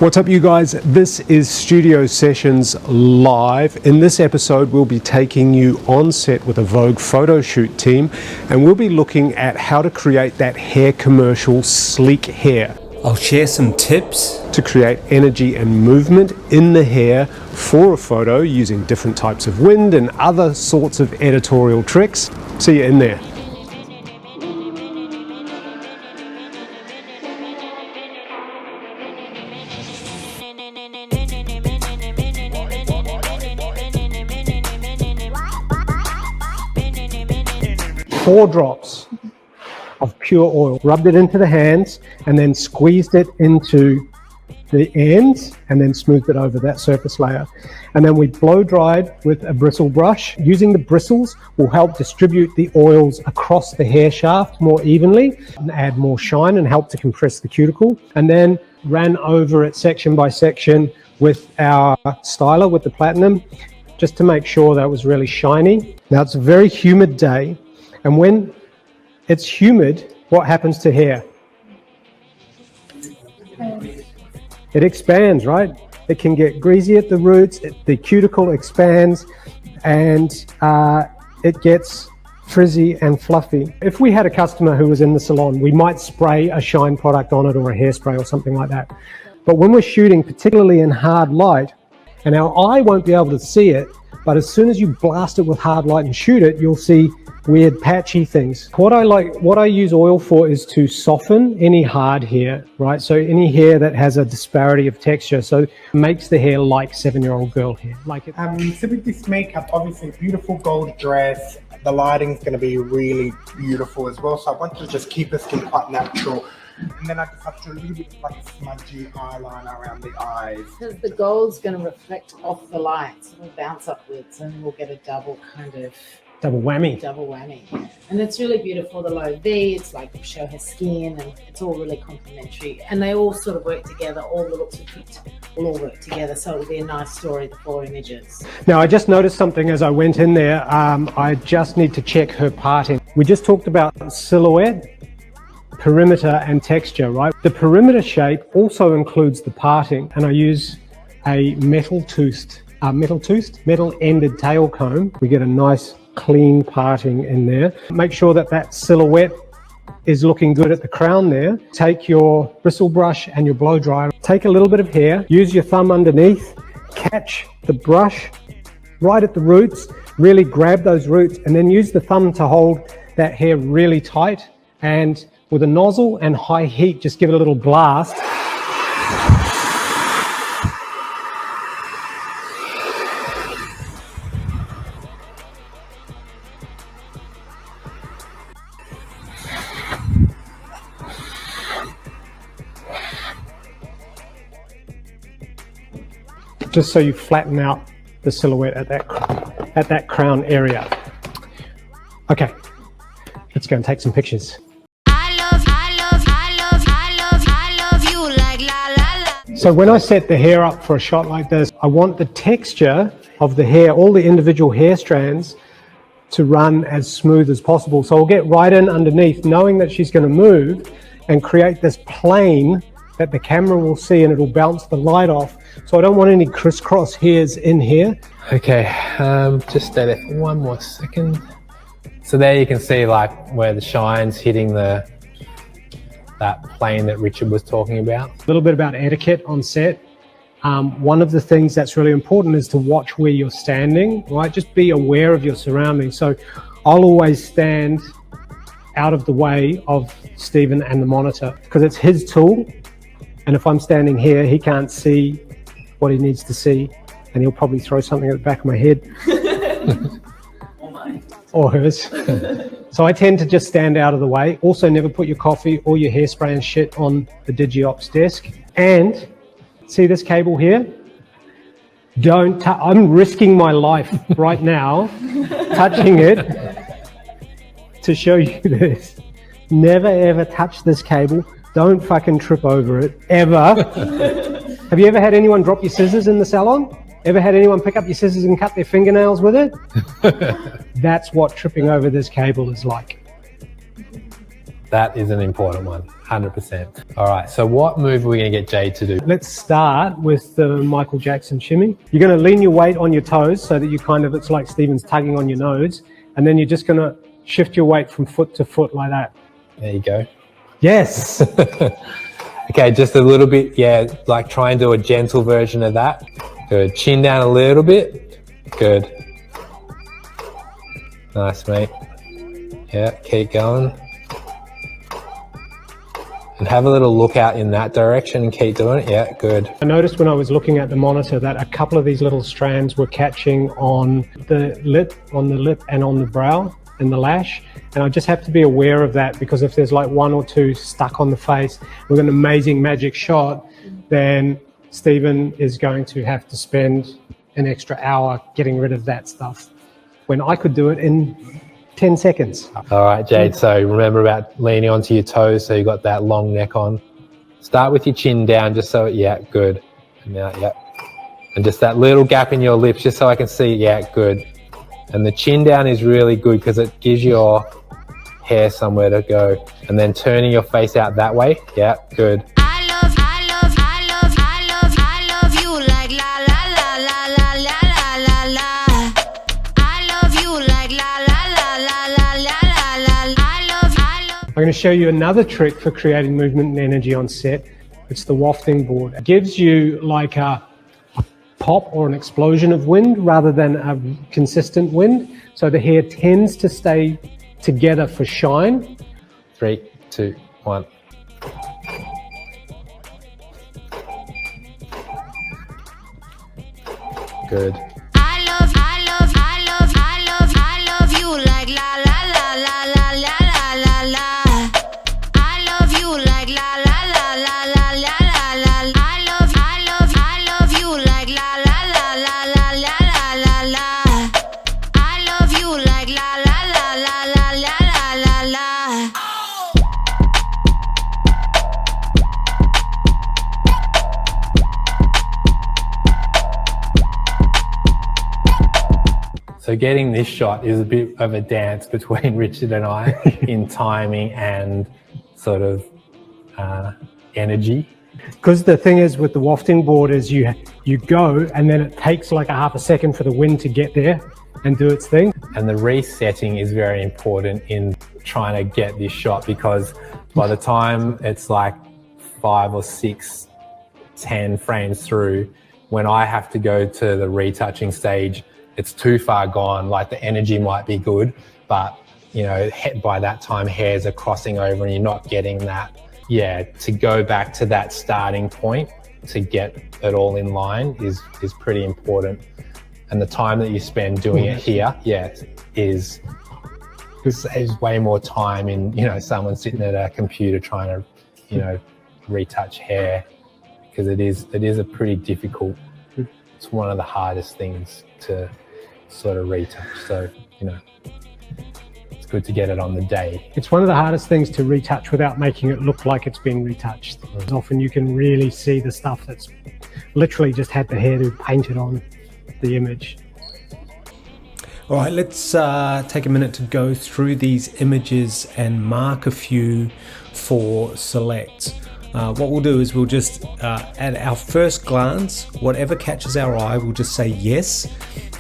What's up, you guys? This is Studio Sessions Live. In this episode, we'll be taking you on set with a Vogue photoshoot team, and we'll be looking at how to create that hair commercial sleek hair. I'll share some tips To create energy and movement in the hair for a photo using different types of wind and other sorts of editorial tricks. See you in there. Four drops of pure oil, rubbed it into the hands and then squeezed it into the ends and then smoothed it over that surface layer. And then we blow dried with a bristle brush. Using the bristles will help distribute the oils across the hair shaft more evenly and add more shine and help to compress the cuticle. And then ran over it section by section with our styler with the platinum, just to make sure that it was really shiny. Now it's a very humid day, and when it's humid, what happens to hair? It expands, right? It can get greasy at the roots, the cuticle expands, and it gets frizzy and fluffy. If we had a customer who was in the salon, we might spray a shine product on it or a hairspray or something like that. But when we're shooting, particularly in hard light, and our eye won't be able to see it, but as soon as you blast it with hard light and shoot it, you'll see weird patchy things. What I use oil for is to soften any hard hair, right? So any hair that has a disparity of texture, so it makes the hair like 7-year-old girl hair. Like it. So with this makeup, obviously beautiful gold dress, the lighting's going to be really beautiful as well. So I want to just keep the skin quite natural. And then I just have to do a little bit like a smudgy eyeliner around the eyes. Because the gold's going to reflect off the lights, it'll bounce upwards and we'll get a double whammy. And it's really beautiful, the low V, it's like show her skin, and it's all really complementary. And they all sort of work together, all the looks of it will all work together, so it'll be a nice story, the 4 images. Now, I just noticed something as I went in there. I just need to check her parting. We just talked about silhouette, perimeter and texture, right? The perimeter shape also includes the parting, and I use a metal-ended tail comb. We get a nice clean parting in there. Make sure that that silhouette is looking good at the crown there. Take your bristle brush and your blow dryer, take a little bit of hair, use your thumb underneath, catch the brush right at the roots, really grab those roots, and then use the thumb to hold that hair really tight, and with a nozzle and high heat, just give it a little blast. Just so you flatten out the silhouette at that crown area. Okay, let's go and take some pictures. So when I set the hair up for a shot like this, I want the texture of the hair, all the individual hair strands, to run as smooth as possible. So I'll get right in underneath, knowing that she's going to move, and create this plane that the camera will see, and it'll bounce the light off. So I don't want any crisscross hairs in here. Okay, just stay there for one more second. So there you can see like where the shine's hitting that plane that Richard was talking about. A little bit about etiquette on set. One of the things that's really important is to watch where you're standing, right? Just be aware of your surroundings. So I'll always stand out of the way of Stephen and the monitor, because it's his tool. And if I'm standing here, he can't see what he needs to see, and he'll probably throw something at the back of my head. Or hers. So I tend to just stand out of the way. Also, never put your coffee or your hairspray and shit on the DigiOps desk. And see this cable here? I'm risking my life right now touching it to show you this. Never ever touch this cable. Don't fucking trip over it, ever. Have you ever had anyone drop your scissors in the salon? Ever had anyone pick up your scissors and cut their fingernails with it? That's what tripping over this cable is like. That is an important one. 100%. All right, so what move are we going to get Jade to do? Let's start with the Michael Jackson shimmy. You're going to lean your weight on your toes so that you kind of, it's like Stephen's tugging on your nose. And then you're just going to shift your weight from foot to foot like that. There you go. Yes. Okay, just a little bit, yeah, like try and do a gentle version of that. Good. Chin down a little bit. Good. Nice, mate. Yeah, keep going. And have a little look out in that direction and keep doing it. Yeah, good. I noticed when I was looking at the monitor that a couple of these little strands were catching on the lip and on the brow and the lash. And I just have to be aware of that, because if there's like one or two stuck on the face with an amazing magic shot, then Stephen is going to have to spend an extra hour getting rid of that stuff when I could do it in 10 seconds. All right, Jade, so remember about leaning onto your toes so you got that long neck on. Start with your chin down just so, yeah, good. And now, yeah. And just that little gap in your lips just so I can see, yeah, good. And the chin down is really good because it gives your hair somewhere to go. And then turning your face out that way, yeah, good. I'm going to show you another trick for creating movement and energy on set. It's the wafting board. It gives you like a pop or an explosion of wind rather than a consistent wind. So the hair tends to stay together for shine. 3, 2, 1. Good. So getting this shot is a bit of a dance between Richard and I in timing and sort of energy. Because the thing is with the wafting board is you go and then it takes like a half a second for the wind to get there and do its thing. And the resetting is very important in trying to get this shot, because by the time it's like 5 or 6, 10 frames through, when I have to go to the retouching stage, it's too far gone. Like the energy might be good, but you know, by that time hairs are crossing over and you're not getting that. Yeah, to go back to that starting point to get it all in line is pretty important. And the time that you spend doing it here, yeah, saves way more time in, you know, someone sitting at a computer trying to, you know, retouch hair, because it is a pretty difficult, it's one of the hardest things to sort of retouch. So, you know, it's good to get it on the day. It's one of the hardest things to retouch without making it look like it's been retouched. Often you can really see the stuff that's literally just had the hairdo painted on the image. All right, let's take a minute to go through these images and mark a few for select. What we'll do is we'll just, at our first glance, whatever catches our eye, we'll just say yes,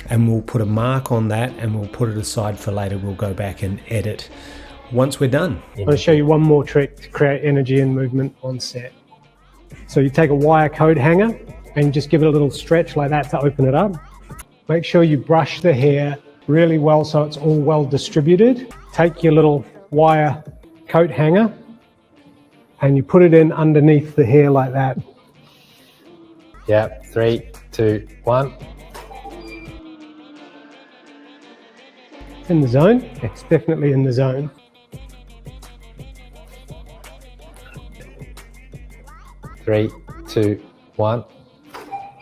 and we'll put a mark on that and we'll put it aside for later. We'll go back and edit once we're done. I'm going to show you one more trick to create energy and movement on set. So you take a wire coat hanger and just give it a little stretch like that to open it up. Make sure you brush the hair really well so it's all well distributed. Take your little wire coat hanger and you put it in underneath the hair like that. Yep, 3, 2, 1. It's in the zone. It's definitely in the zone. Three, 2, 1.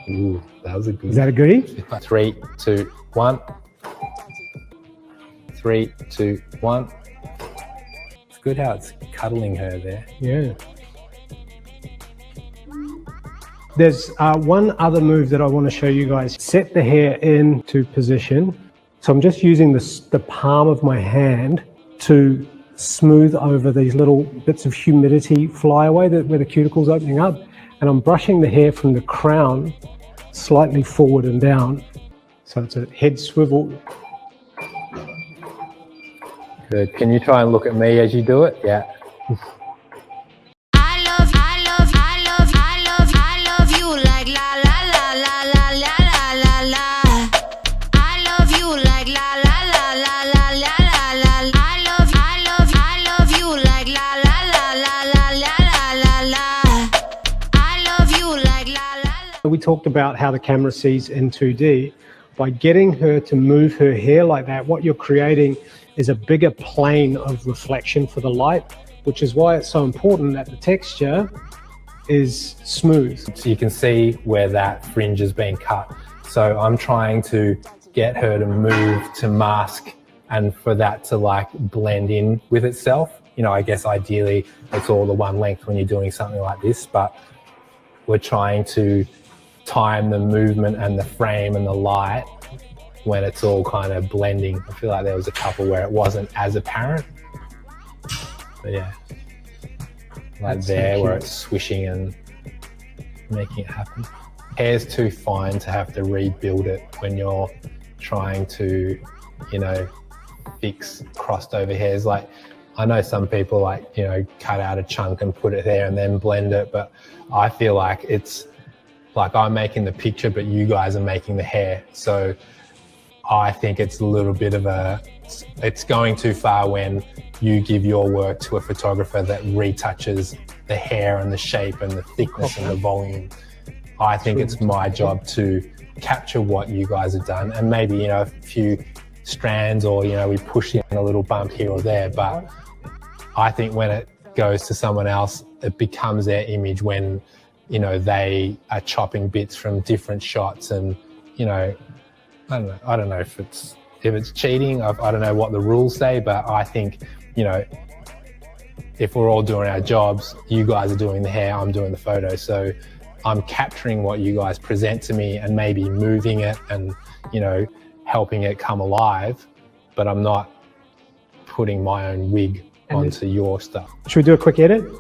Ooh, that was a good. Is that a goodie? 3, 2, 1. 3, 2, 1. It's good how it's cuddling her there. Yeah. There's one other move that I want to show you guys. Set the hair into position. So I'm just using the palm of my hand to smooth over these little bits of humidity fly away where the cuticle's opening up. And I'm brushing the hair from the crown slightly forward and down. So it's a head swivel. Good. Can you try and look at me as you do it? Yeah. We talked about how the camera sees in 2D. By getting her to move her hair like that, what you're creating is a bigger plane of reflection for the light, which is why it's so important that the texture is smooth. So you can see where that fringe is being cut. So I'm trying to get her to move to mask and for that to like blend in with itself. You know, I guess ideally it's all the one length when you're doing something like this, but we're trying to time the movement and the frame and the light when it's all kind of blending. I feel like there was a couple where it wasn't as apparent, but yeah, like that's there so where it's swishing and making it happen. Hair's too fine to have to rebuild it when you're trying to, you know, fix crossed over hairs. Like I know some people like, you know, cut out a chunk and put it there and then blend it, but I feel like it's like I'm making the picture, but you guys are making the hair. So I think it's a little bit of it's going too far when you give your work to a photographer that retouches the hair and the shape and the thickness and the volume. I think it's my job to capture what you guys have done and maybe, you know, a few strands or, you know, we push in a little bump here or there. But I think when it goes to someone else, it becomes their image when, you know, they are chopping bits from different shots and, you know, I don't know if it's cheating. I don't know what the rules say, but I think, you know, if we're all doing our jobs, you guys are doing the hair, I'm doing the photo. So I'm capturing what you guys present to me and maybe moving it and, you know, helping it come alive, but I'm not putting my own wig onto your stuff. Should we do a quick edit?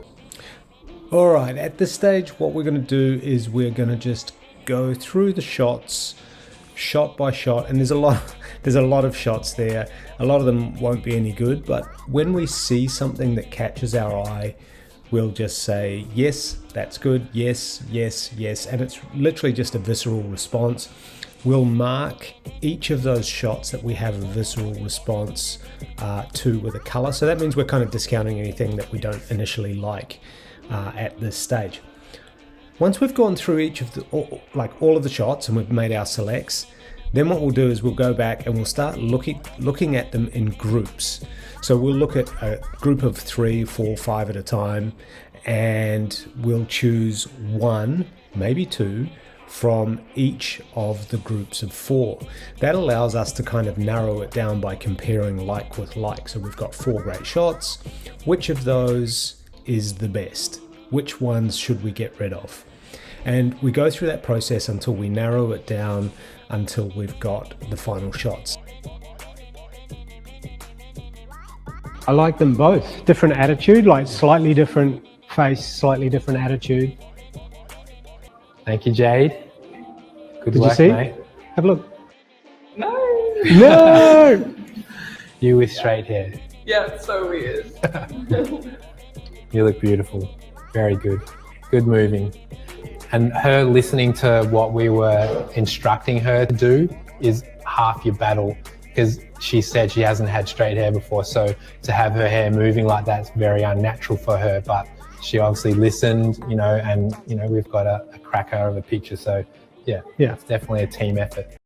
All right, at this stage, what we're going to do is we're going to just go through the shots, shot by shot, and there's a lot of shots there. A lot of them won't be any good, but when we see something that catches our eye, we'll just say, yes, that's good, yes, yes, yes, and it's literally just a visceral response. We'll mark each of those shots that we have a visceral response to with a color. So that means we're kind of discounting anything that we don't initially like at this stage. Once we've gone through each of all of the shots and we've made our selects, then what we'll do is we'll go back and we'll start looking at them in groups. So we'll look at a group of 3, 4, 5 at a time, and we'll choose 1, maybe 2, from each of the groups of 4. That allows us to kind of narrow it down by comparing like with like. So we've got 4 great shots. Which of those is the best? Which ones should we get rid of? And we go through that process until we narrow it down until we've got the final shots. I like them both. Different attitude, like slightly different face, slightly different attitude. Thank you, Jade. Good Did work, you see? mate. Have a look. No. No! You with straight hair. Yeah, it's so weird. You look beautiful. Very good. Good moving. And her listening to what we were instructing her to do is half your battle, because she said she hasn't had straight hair before. So to have her hair moving like that's very unnatural for her. But she obviously listened, you know, and, you know, we've got a cracker of a picture. So yeah, it's definitely a team effort.